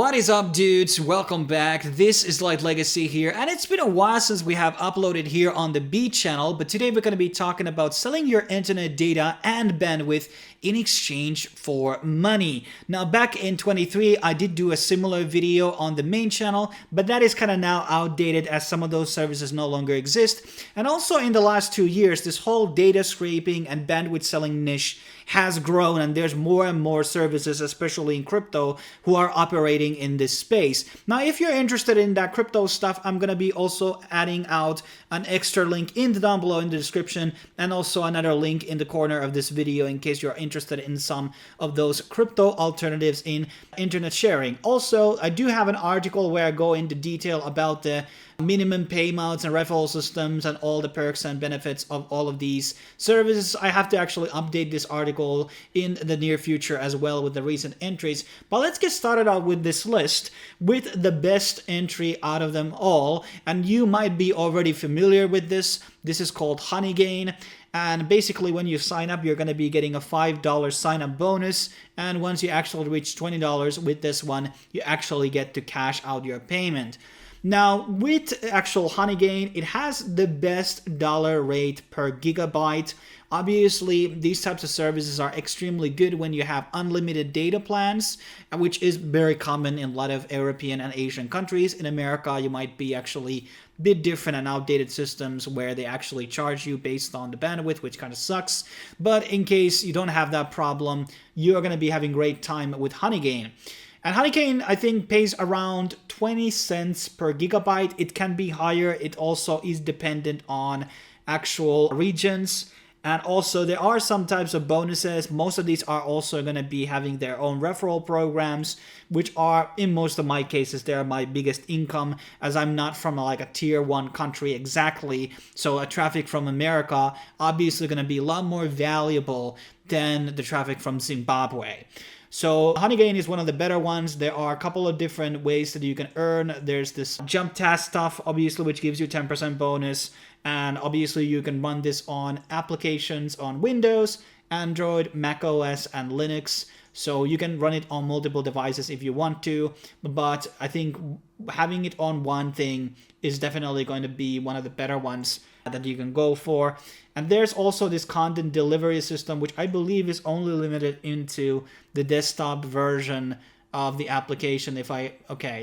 What is up, dudes? Welcome back. This is ByteLixir here, and it's been a while since we have uploaded here on the B channel, but today we're going to be talking about selling your internet data and bandwidth in exchange for money. Now, back in 23, I did do a similar video on the main channel, but that is kind of now outdated as some of those services no longer exist. And also in the last 2 years, this whole data scraping and bandwidth selling niche has grown, and there's more and more services, especially in crypto, who are operating in this space. Now, if you're interested in that crypto stuff, I'm going to be also adding out an extra link down below in the description, and also another link in the corner of this video in case you're interested in some of those crypto alternatives in internet sharing. Also, I do have an article where I go into detail about the minimum payments and referral systems and all the perks and benefits of all of these services. I have to actually update this article in the near future as well with the recent entries. But let's get started out with this list with the best entry out of them all. And you might be already familiar with this. This is called Honeygain. And basically when you sign up, you're going to be getting a $5 sign up bonus. And once you actually reach $20 with this one, you actually get to cash out your payment. Now, with actual Honeygain, it has the best dollar rate per gigabyte. Obviously, these types of services are extremely good when you have unlimited data plans, which is very common in a lot of European and Asian countries. In America, you might be actually a bit different and outdated systems where they actually charge you based on the bandwidth, which kind of sucks. But in case you don't have that problem, you're going to be having great time with Honeygain. And Honeygain, I think, pays around 20 cents per gigabyte. It can be higher. It also is dependent on actual regions. And also, there are some types of bonuses. Most of these are also going to be having their own referral programs, which are, in most of my cases, they're my biggest income, as I'm not from like a tier 1 country exactly. So a traffic from America obviously going to be a lot more valuable than the traffic from Zimbabwe. So Honeygain is one of the better ones. There are a couple of different ways that you can earn. There's this jump task stuff, obviously, which gives you 10% bonus. And obviously you can run this on applications on Windows, Android, macOS, and Linux. So you can run it on multiple devices if you want to. But I think having it on one thing is definitely going to be one of the better ones that you can go for. And there's also this content delivery system, which I believe is only limited into the desktop version of the application.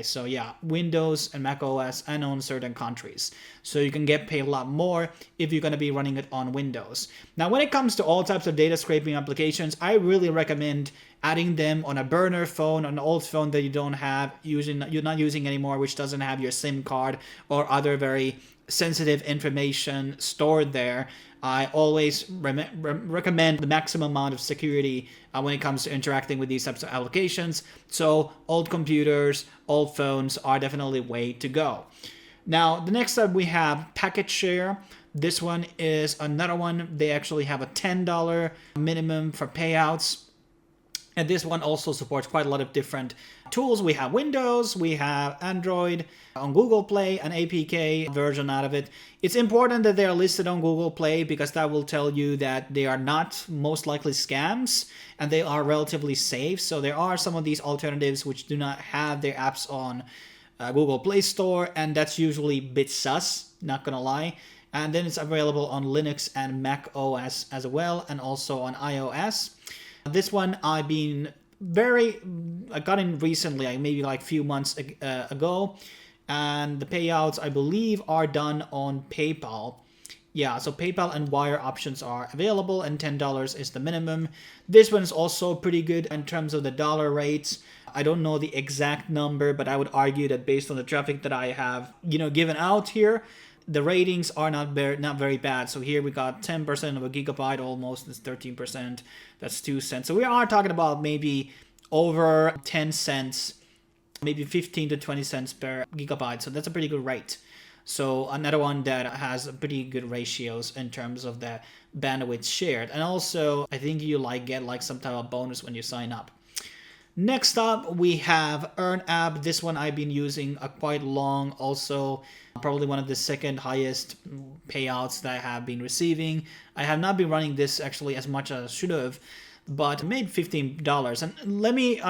So yeah, Windows and Mac OS and on certain countries. So you can get paid a lot more if you're going to be running it on Windows. Now, when it comes to all types of data scraping applications, I really recommend adding them on a burner phone, an old phone that you're not using anymore, which doesn't have your SIM card or other very sensitive information stored there. I always recommend the maximum amount of security when it comes to interacting with these types of applications. So old computers, old phones are definitely the way to go. Now, the next up we have PacketShare. This one is another one. They actually have a $10 minimum for payouts. And this one also supports quite a lot of different tools. We have Windows, we have Android, on Google Play, an APK version out of it. It's important that they are listed on Google Play because that will tell you that they are not most likely scams and they are relatively safe. So there are some of these alternatives which do not have their apps on Google Play Store, and that's usually a bit sus, not gonna lie. And then it's available on Linux and Mac OS as well, and also on iOS. This one I got in recently, maybe like a few months ago, and the payouts I believe are done on PayPal. Yeah, so PayPal and wire options are available, and $10 is the minimum. This one is also pretty good in terms of the dollar rates. I don't know the exact number, but I would argue that based on the traffic that I have, given out here, the ratings are not very bad. So here we got 10% of a gigabyte almost. It's 13%. That's 2 cents. So we are talking about maybe over 10 cents, maybe 15 to 20 cents per gigabyte. So that's a pretty good rate. So another one that has pretty good ratios in terms of the bandwidth shared. And also, I think you get some type of bonus when you sign up. Next up, we have EarnApp. This one I've been using quite long. Also, probably one of the second highest payouts that I have been receiving. I have not been running this actually as much as I should have, but made $15. And let me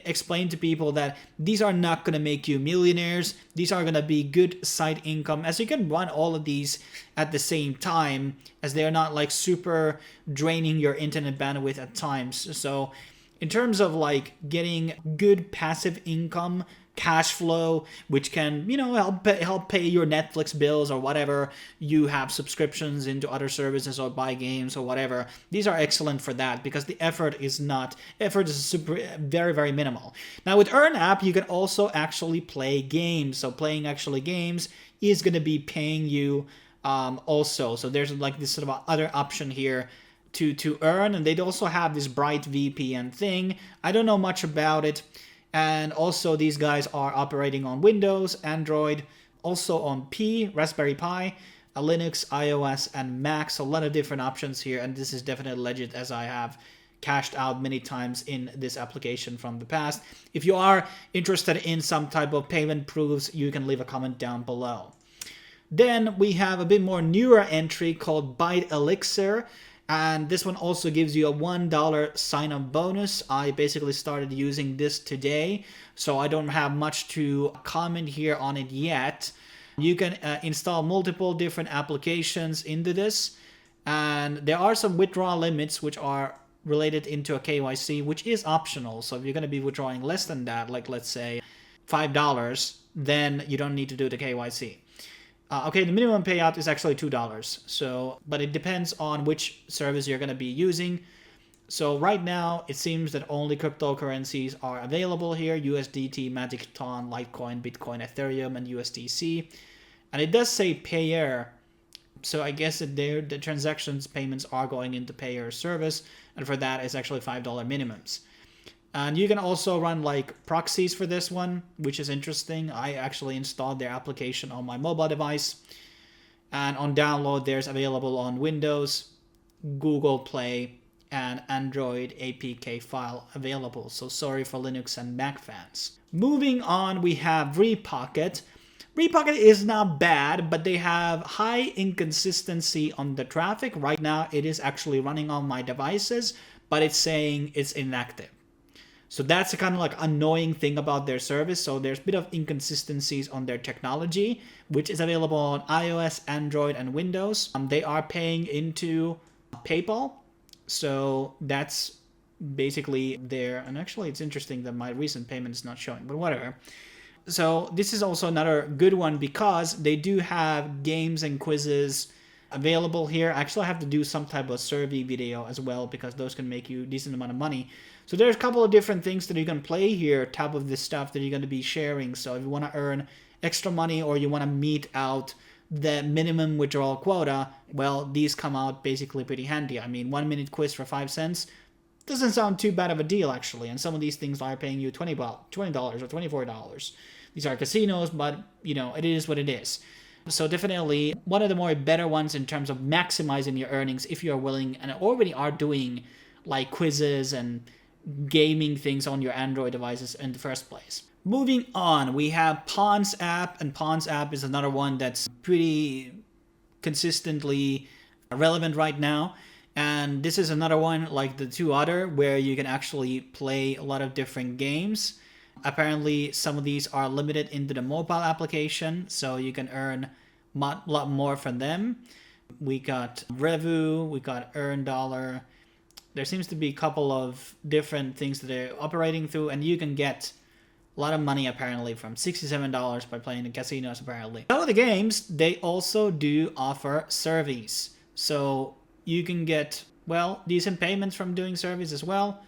explain to people that these are not going to make you millionaires. These are going to be good side income, as you can run all of these at the same time, as they're not like super draining your internet bandwidth at times. So in terms of like getting good passive income, cash flow, which can, you know, help pay your Netflix bills or whatever you have subscriptions into other services or buy games or whatever. These are excellent for that because the effort is very, very minimal. Now with EarnApp, you can also actually play games. So playing actually games is going to be paying you also. So there's like this sort of other option here to earn, and they also have this Bright VPN thing. I don't know much about it. And also these guys are operating on Windows, Android, also on Raspberry Pi, Linux, iOS, and Mac. So a lot of different options here, and this is definitely legit, as I have cashed out many times in this application from the past. If you are interested in some type of payment proofs, you can leave a comment down below. Then we have a bit more newer entry called ByteLixir. And this one also gives you a $1 sign-up bonus. I basically started using this today, so I don't have much to comment here on it yet. You can install multiple different applications into this, and there are some withdrawal limits which are related into a KYC, which is optional. So if you're going to be withdrawing less than that, like let's say $5, then you don't need to do the KYC. Okay, the minimum payout is actually $2. So, but it depends on which service you're going to be using. So right now, it seems that only cryptocurrencies are available here: USDT, Magic Tron, Litecoin, Bitcoin, Ethereum, and USDC. And it does say payer. So I guess that the transactions payments are going into payer service, and for that, it's actually $5 minimums. And you can also run like proxies for this one, which is interesting. I actually installed their application on my mobile device. And on download, there's available on Windows, Google Play, and Android APK file available. So sorry for Linux and Mac fans. Moving on, we have Repocket. Repocket is not bad, but they have high inconsistency on the traffic. Right now, it is actually running on my devices, but it's saying it's inactive. So that's a kind of like annoying thing about their service. So there's a bit of inconsistencies on their technology, which is available on iOS, Android, and Windows. They are paying into PayPal. So that's basically there. And actually, it's interesting that my recent payment is not showing, but whatever. So this is also another good one because they do have games and quizzes available here. Actually, I have to do some type of survey video as well because those can make you a decent amount of money. So there's a couple of different things that you can play here, top of this stuff that you're going to be sharing. So if you want to earn extra money or you want to meet out the minimum withdrawal quota, well, these come out basically pretty handy. I mean, 1 minute quiz for 5 cents doesn't sound too bad of a deal, actually. And some of these things are paying you $20 or $24. These are casinos, but, you know, it is what it is. So definitely one of the more better ones in terms of maximizing your earnings if you're willing and already are doing like quizzes and gaming things on your Android devices in the first place. Moving on, we have Pawns.app, and Pawns.app is another one that's pretty consistently relevant right now. And this is another one like the two other where you can actually play a lot of different games. Apparently, some of these are limited into the mobile application, so you can earn a lot more from them. We got Revu, we got EarnDollar. There seems to be a couple of different things that they're operating through, and you can get a lot of money apparently from $67 by playing the casinos apparently. Some of the games, they also do offer surveys. So you can get, well, decent payments from doing surveys as well.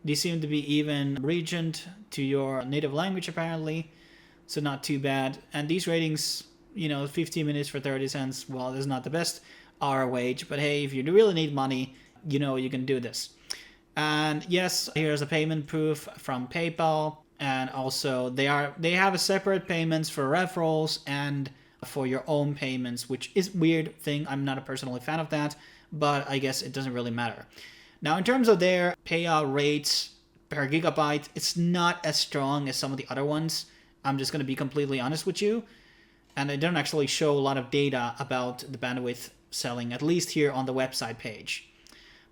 These seem to be even regioned to your native language apparently, so not too bad. And these ratings, you know, 15 minutes for 30 cents, well, that's not the best hour wage, but hey, if you really need money, you know you can do this. And yes, here's a payment proof from PayPal, and also they have a separate payments for referrals and for your own payments, which is a weird thing. I'm not a personally fan of that, but I guess it doesn't really matter. Now, in terms of their payout rates per gigabyte, it's not as strong as some of the other ones. I'm just going to be completely honest with you. And they don't actually show a lot of data about the bandwidth selling, at least here on the website page.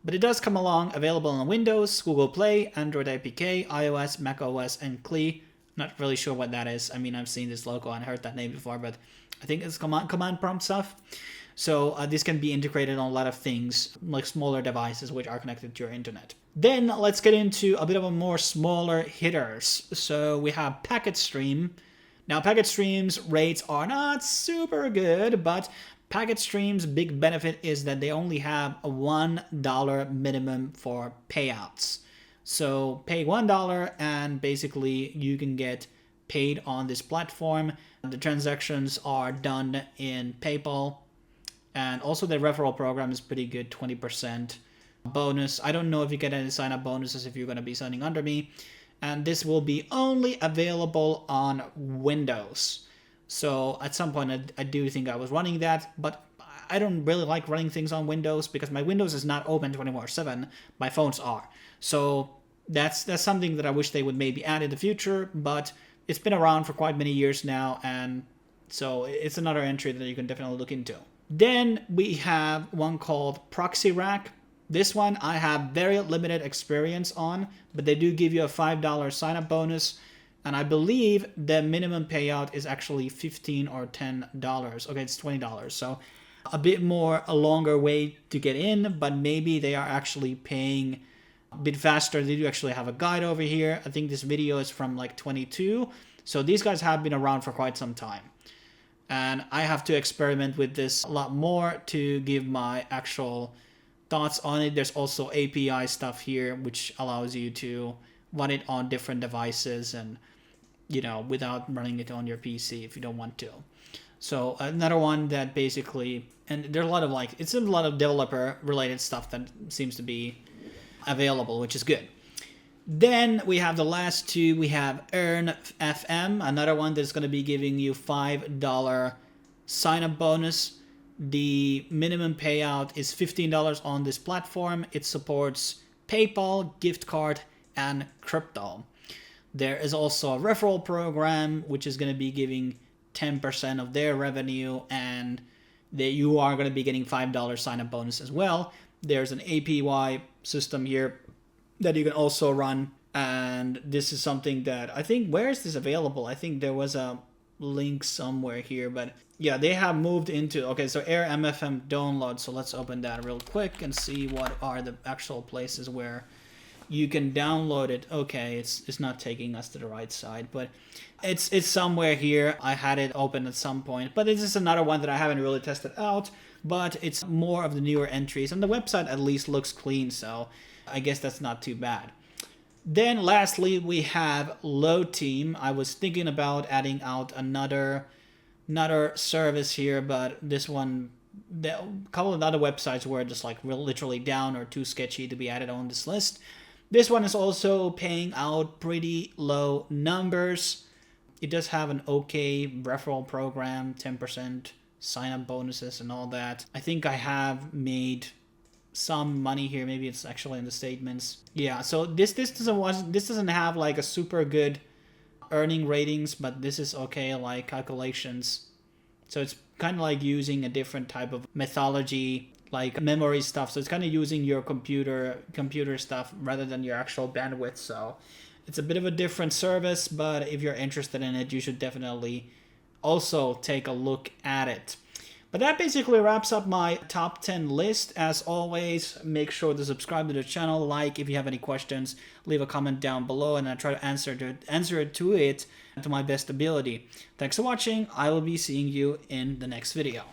But it does come along, available on Windows, Google Play, Android APK, iOS, macOS, and CLI. Not really sure what that is. I mean, I've seen this logo and heard that name before, but I think it's command prompt stuff. So this can be integrated on a lot of things, like smaller devices which are connected to your internet. Then let's get into a bit of a more smaller hitters. So we have PacketStream. Now, PacketStream's rates are not super good, but PacketStream's big benefit is that they only have a $1 minimum for payouts. So pay $1 and basically you can get paid on this platform. The transactions are done in PayPal, and also the referral program is pretty good, 20% bonus. I don't know if you get any sign-up bonuses if you're going to be signing under me. And this will be only available on Windows. So at some point I do think I was running that, but I don't really like running things on Windows because my Windows is not open 24/7. My phones are. So that's something that I wish they would maybe add in the future, but it's been around for quite many years now, and so it's another entry that you can definitely look into. Then we have one called Proxyrack. This one I have very limited experience on, but they do give you a $5 sign-up bonus, and I believe the minimum payout is actually $15 or $10. Okay, it's $20, so a bit more, a longer way to get in, but maybe they are actually paying a bit faster. They do actually have a guide over here. I think this video is from like 22, so these guys have been around for quite some time. And I have to experiment with this a lot more to give my actual thoughts on it. There's also API stuff here, which allows you to run it on different devices and, you know, without running it on your PC if you don't want to. So another one that basically, and there's a lot of like, it's a lot of developer related stuff that seems to be available, which is good. Then we have the last two. We have EarnApp, another one that's going to be giving you $5 sign-up bonus. The minimum payout is $15 on this platform. It supports PayPal, gift card, and crypto. There is also a referral program, which is going to be giving 10% of their revenue, and you are going to be getting $5 sign-up bonus as well. There's an APY system here that you can also run, and this is something that I think, where is this available? I think there was a link somewhere here, but yeah, they have moved into, okay, so AirMFM download. So let's open that real quick and see what are the actual places where you can download it. Okay, it's not taking us to the right side, but it's somewhere here. I had it open at some point, but this is another one that I haven't really tested out, but it's more of the newer entries, and the website at least looks clean, so I guess that's not too bad. Then lastly, we have Load Team. I was thinking about adding out another service here, but this one, a couple of other websites were just like literally down or too sketchy to be added on this list. This one is also paying out pretty low numbers. It does have an okay referral program, 10% sign-up bonuses and all that. I think I have made some money here. Maybe it's actually in the statements. Yeah, so this doesn't have like a super good earning ratings, but this is okay, like calculations. So it's kind of like using a different type of methodology, like memory stuff. So it's kind of using your computer stuff rather than your actual bandwidth. So it's a bit of a different service, but if you're interested in it, you should definitely also take a look at it. But that basically wraps up my top 10 list. As always, make sure to subscribe to the channel, like if you have any questions, leave a comment down below, and I try to answer it to my best ability. Thanks for watching. I will be seeing you in the next video.